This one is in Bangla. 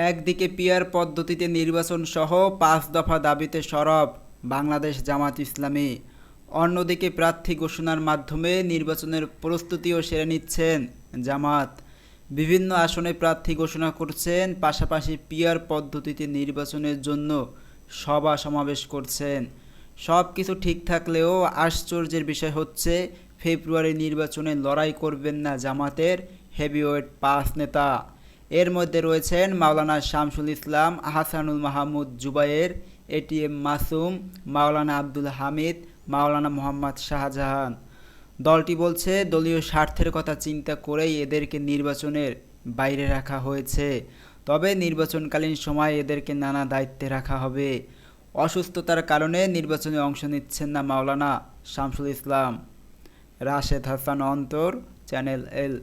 একদিকে পিআর পদ্ধতিতে নির্বাচন সহ ৫ দফা দাবিতে সরব বাংলাদেশ জামাত ইসলামী, অন্যদিকে প্রার্থী ঘোষণার মাধ্যমে নির্বাচনের প্রস্তুতিও সেরে নিচ্ছেন জামাত। বিভিন্ন আসনে প্রার্থী ঘোষণা করছেন, পাশাপাশি পিআর পদ্ধতিতে নির্বাচনের জন্য সভা সমাবেশ করছেন। সব কিছু ঠিক থাকলেও আশ্চর্যের বিষয় হচ্ছে, ফেব্রুয়ারি নির্বাচনে লড়াই করবেন না জামাতের হেভিওয়েট ৫ নেতা। এর মধ্যে রয়েছেন মাওলানা শামসুল ইসলাম, আহসানুল মাহমুদ জুবায়ের, এটিএম মাসুম, মাওলানা আব্দুল হামিদ, মাওলানা মোহাম্মদ শাহজাহান। দলটি বলছে, দলীয় স্বার্থের কথা চিন্তা করেই এদেরকে নির্বাচনের বাইরে রাখা হয়েছে। তবে নির্বাচনকালীন সময় এদেরকে নানা দায়িত্বে রাখা হবে। অসুস্থতার কারণে নির্বাচনে অংশ নিচ্ছেন না মাওলানা শামসুল ইসলাম। রাশেদ হাসান অন্তর, চ্যানেল এল।